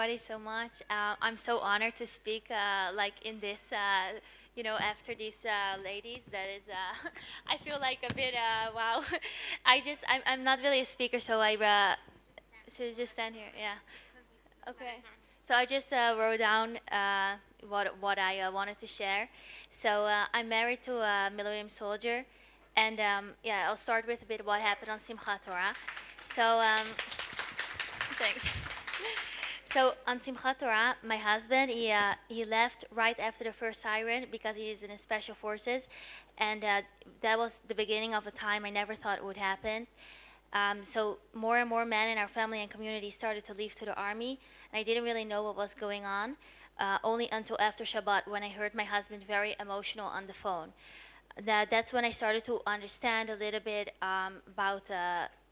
everybody so much. I'm so honored to speak like in this, after these ladies. That is, I feel like a bit, wow. I'm not really a speaker, so I should just stand here. Yeah. Okay. So I just wrote down what I wanted to share. So I'm married to a military soldier, and yeah, I'll start with a bit what happened on Simchat Torah. So thanks. So on Simchat Torah, my husband he left right after the first siren because he is in the special forces, and that was the beginning of a time I never thought would happen. So more and more men in our family and community started to leave to the army, and I didn't really know what was going on, only until after Shabbat when I heard my husband very emotional on the phone. That's when I started to understand a little bit about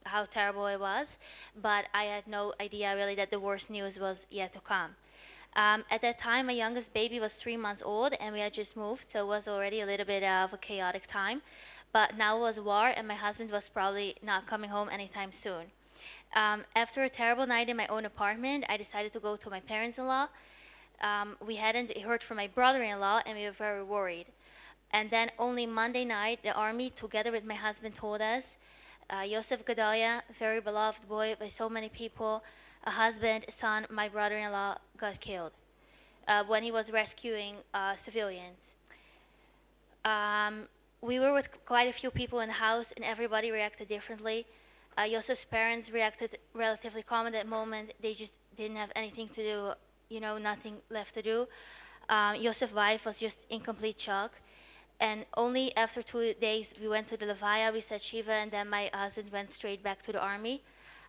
how terrible it was, but I had no idea really that the worst news was yet to come. At that time, my youngest baby was 3 months old, and we had just moved, so it was already a little bit of a chaotic time. But now it was war, and my husband was probably not coming home anytime soon. After a terrible night in my own apartment, I decided to go to my parents-in-law. We hadn't heard from my brother-in-law, and we were very worried. And then only Monday night, the army, together with my husband, told us, Yosef Guedalia, very beloved boy by so many people, a husband, a son, my brother-in-law, got killed when he was rescuing civilians. We were with quite a few people in the house, and everybody reacted differently. Yosef's parents reacted relatively calm at that moment. They just didn't have anything to do, nothing left to do. Yosef's wife was just in complete shock. And only after 2 days, we went to the Levaya, we said Shiva, and then my husband went straight back to the army.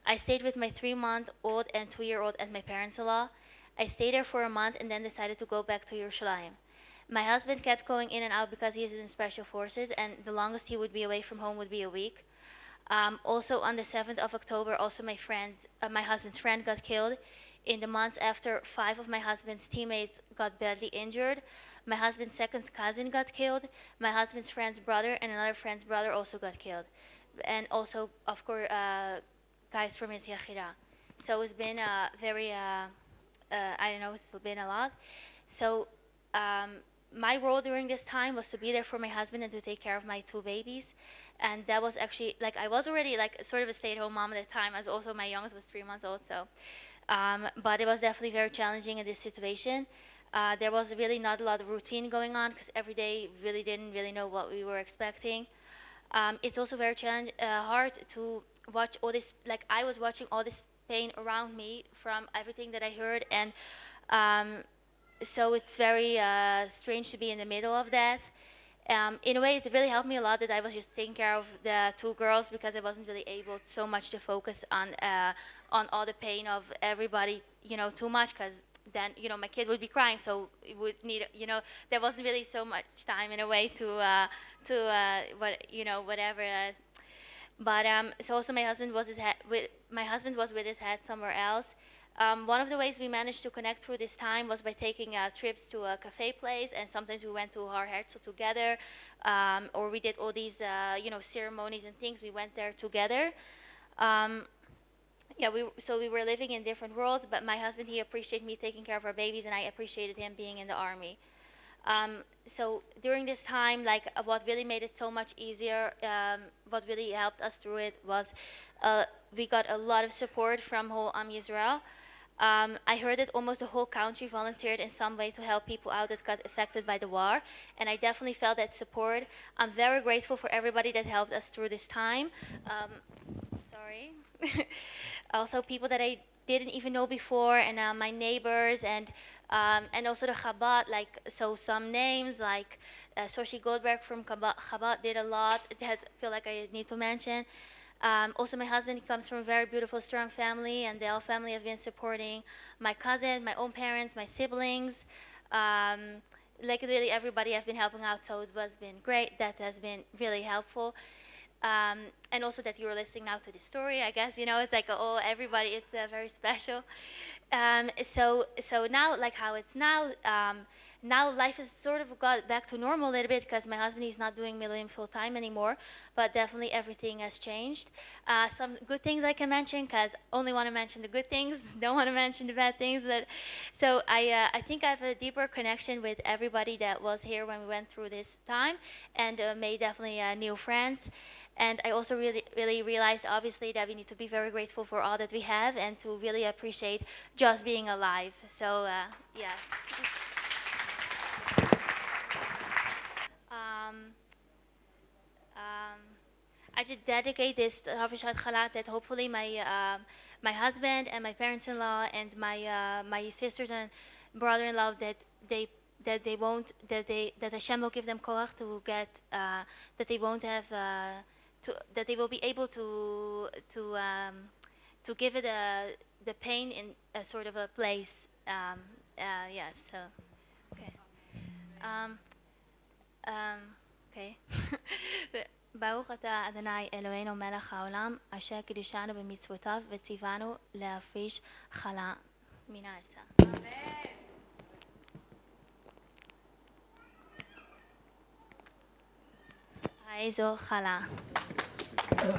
I stayed with my 3-month-old and 2-year-old at my parents-in-law. I stayed there for a month and then decided to go back to Yerushalayim. My husband kept going in and out because he is in special forces, and the longest he would be away from home would be a week. Also on the 7th of October, also my husband's friend got killed. In the months after, 5 of my husband's teammates got badly injured. My husband's second cousin got killed. My husband's friend's brother and another friend's brother also got killed. And also, of course, guys from his Yachira. So it's been very, I don't know, it's been a lot. So my role during this time was to be there for my husband and to take care of my 2 babies. And that was actually, like, I was already like sort of a stay-at-home mom at the time, as also my youngest was 3 months old, so. But it was definitely very challenging in this situation. There was really not a lot of routine going on because every day really didn't really know what we were expecting. It's also very hard to watch all this, like I was watching all this pain around me from everything that I heard, and so it's very strange to be in the middle of that. In a way, it really helped me a lot that I was just taking care of the 2 girls because I wasn't really able so much to focus on all the pain of everybody, too much, because then, my kid would be crying, so it would need, there wasn't really so much time in a way to whatever. But so also my husband was with his head somewhere else. One of the ways we managed to connect through this time was by taking trips to a cafe place, and sometimes we went to Har Herzl together, or we did all these, ceremonies and things. We went there together. So we were living in different worlds, but my husband, he appreciated me taking care of our babies, and I appreciated him being in the army. So during this time, like what really made it so much easier, what really helped us through it was we got a lot of support from whole Am Yisrael. I heard that almost the whole country volunteered in some way to help people out that got affected by the war, and I definitely felt that support. I'm very grateful for everybody that helped us through this time. Sorry. Also people that I didn't even know before, and my neighbors, and also the Chabad, like, so some names like Soshi Goldberg from Chabad did a lot that I feel like I need to mention. Also my husband comes from a very beautiful, strong family, and the whole family have been supporting my cousin, my own parents, my siblings. Like really everybody have been helping out, so it has been great. That has been really helpful. And also that you were listening now to the story, I guess, it's like, everybody, it's very special. So now, like how it's now, now life has sort of got back to normal a little bit because my husband is not doing milling full time anymore, but definitely everything has changed. Some good things I can mention because only want to mention the good things, don't want to mention the bad things. So I think I have a deeper connection with everybody that was here when we went through this time, and made definitely new friends. And I also really realized, obviously, that we need to be very grateful for all that we have and to really appreciate just being alive. So, yes. Um, um, I just dedicate this Hafishat Khalat that hopefully my husband and my parents-in-law and my sisters and brother-in-law they that Hashem will give them koach to get that they won't have that they will be able to give it the pain in a sort of a place. Yes. So okay. Um, okay. ברוך אתה אדוני אלוהינו מלך העולם אשר קידשנו במצוותיו וציוונו להפריש חלה מן העשה. איזו חלה.